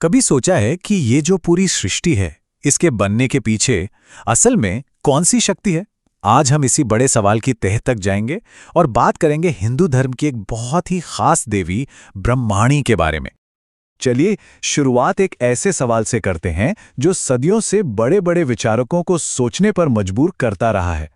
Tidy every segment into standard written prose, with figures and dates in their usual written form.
कभी सोचा है कि ये जो पूरी सृष्टि है, इसके बनने के पीछे असल में कौन सी शक्ति है? आज हम इसी बड़े सवाल की तह तक जाएंगे और बात करेंगे हिंदू धर्म की एक बहुत ही खास देवी ब्रह्माणी के बारे में। चलिए शुरुआत एक ऐसे सवाल से करते हैं जो सदियों से बड़े बड़े विचारकों को सोचने पर मजबूर करता रहा है।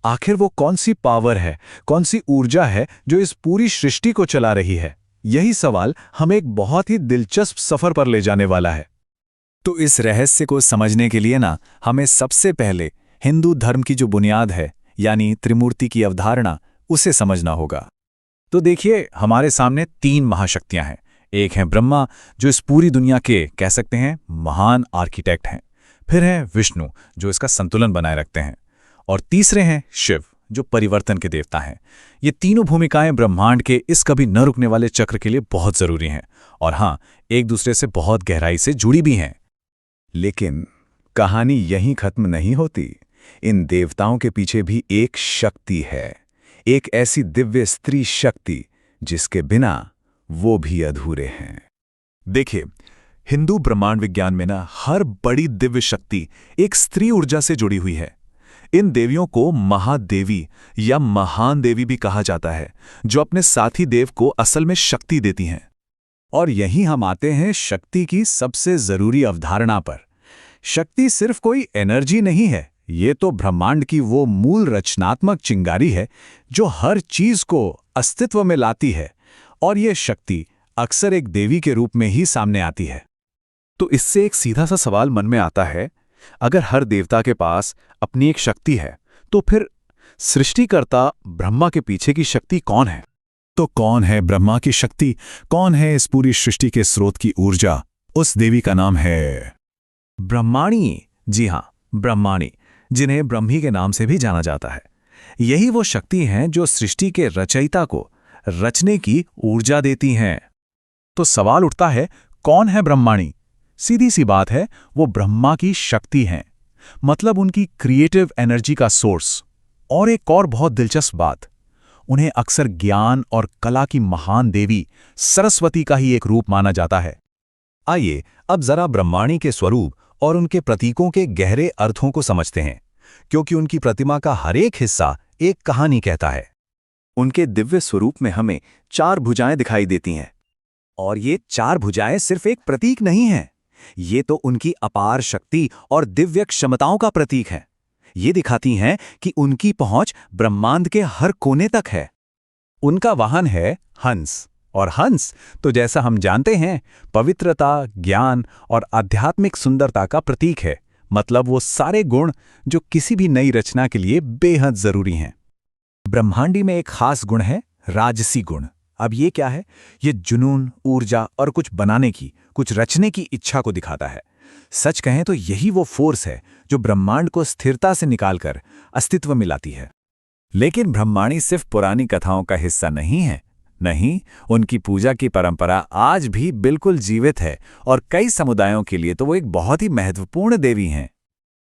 आखिर वो कौन सी पावर है, कौन सी ऊर्जा है जो इस पूरी सृष्टि को चला रही है? यही सवाल हमें एक बहुत ही दिलचस्प सफर पर ले जाने वाला है। तो इस रहस्य को समझने के लिए हमें सबसे पहले हिंदू धर्म की जो बुनियाद है, यानी त्रिमूर्ति की अवधारणा, उसे समझना होगा। तो देखिए, हमारे सामने तीन महाशक्तियां हैं। एक है ब्रह्मा, जो इस पूरी दुनिया के कह सकते हैं महान आर्किटेक्ट हैं। फिर है विष्णु, जो इसका संतुलन बनाए रखते हैं। और तीसरे हैं शिव, जो परिवर्तन के देवता हैं। ये तीनों भूमिकाएं ब्रह्मांड के इस कभी न रुकने वाले चक्र के लिए बहुत जरूरी हैं और हाँ, एक दूसरे से बहुत गहराई से जुड़ी भी हैं। लेकिन कहानी यहीं खत्म नहीं होती। इन देवताओं के पीछे भी एक शक्ति है, एक ऐसी दिव्य स्त्री शक्ति जिसके बिना वो भी अधूरे हैं। देखिए, हिंदू ब्रह्मांड विज्ञान में हर बड़ी दिव्य शक्ति एक स्त्री ऊर्जा से जुड़ी हुई है। इन देवियों को महादेवी या महान देवी भी कहा जाता है, जो अपने साथी देव को असल में शक्ति देती हैं। और यहीं हम आते हैं शक्ति की सबसे जरूरी अवधारणा पर। शक्ति सिर्फ कोई एनर्जी नहीं है, ये तो ब्रह्मांड की वो मूल रचनात्मक चिंगारी है जो हर चीज को अस्तित्व में लाती है। और ये शक्ति अक्सर एक देवी के रूप में ही सामने आती है। तो इससे एक सीधा सा सवाल मन में आता है, अगर हर देवता के पास अपनी एक शक्ति है, तो फिर सृष्टिकर्ता ब्रह्मा के पीछे की शक्ति कौन है? तो कौन है ब्रह्मा की शक्ति? कौन है इस पूरी सृष्टि के स्रोत की ऊर्जा? उस देवी का नाम है ब्रह्माणी। जी हाँ, ब्रह्माणी, जिन्हें ब्रह्मी के नाम से भी जाना जाता है। यही वो शक्ति हैं जो सृष्टि के रचयिता को रचने की ऊर्जा देती हैं। तो सवाल उठता है, कौन है ब्रह्माणी? सीधी सी बात है, वो ब्रह्मा की शक्ति हैं, मतलब उनकी क्रिएटिव एनर्जी का सोर्स। और एक और बहुत दिलचस्प बात, उन्हें अक्सर ज्ञान और कला की महान देवी सरस्वती का ही एक रूप माना जाता है। आइए अब जरा ब्रह्माणी के स्वरूप और उनके प्रतीकों के गहरे अर्थों को समझते हैं, क्योंकि उनकी प्रतिमा का हर एक हिस्सा एक कहानी कहता है। उनके दिव्य स्वरूप में हमें 4 भुजाएं दिखाई देती हैं। और ये 4 भुजाएं सिर्फ एक प्रतीक नहीं हैं, ये तो उनकी अपार शक्ति और दिव्य क्षमताओं का प्रतीक है। ये दिखाती हैं कि उनकी पहुंच ब्रह्मांड के हर कोने तक है। उनका वाहन है हंस, और हंस तो जैसा हम जानते हैं पवित्रता, ज्ञान और आध्यात्मिक सुंदरता का प्रतीक है। मतलब वो सारे गुण जो किसी भी नई रचना के लिए बेहद जरूरी हैं। ब्रह्मांडी में एक खास गुण है राजसी गुण। अब ये क्या है? ये जुनून, ऊर्जा और कुछ बनाने की, कुछ रचने की इच्छा को दिखाता है। सच कहें तो यही वो फोर्स है जो ब्रह्मांड को स्थिरता से निकालकर अस्तित्व में लाती है। लेकिन ब्रह्माणी सिर्फ पुरानी कथाओं का हिस्सा नहीं है। नहीं, उनकी पूजा की परंपरा आज भी बिल्कुल जीवित है और कई समुदायों के लिए तो वो एक बहुत ही महत्वपूर्ण देवी हैं।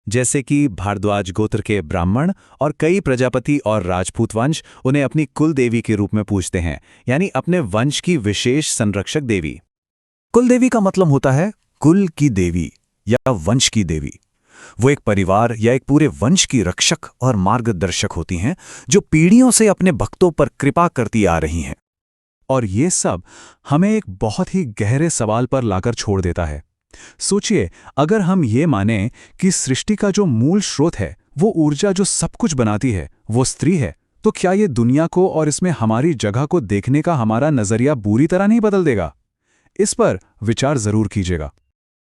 जैसे कि भारद्वाज गोत्र के ब्राह्मण और कई प्रजापति और राजपूत वंश उन्हें अपनी कुल देवी के रूप में पूजते हैं, यानी अपने वंश की विशेष संरक्षक देवी। कुल देवी का मतलब होता है कुल की देवी या वंश की देवी। वो एक परिवार या एक पूरे वंश की रक्षक और मार्गदर्शक होती हैं, जो पीढ़ियों से अपने भक्तों पर कृपा करती आ रही हैं। और ये सब हमें एक बहुत ही गहरे सवाल पर लाकर छोड़ देता है। सोचिए, अगर हम ये मानें कि सृष्टि का जो मूल स्रोत है, वो ऊर्जा जो सब कुछ बनाती है, वो स्त्री है, तो क्या ये दुनिया को और इसमें हमारी जगह को देखने का हमारा नजरिया बुरी तरह नहीं बदल देगा? इस पर विचार जरूर कीजिएगा।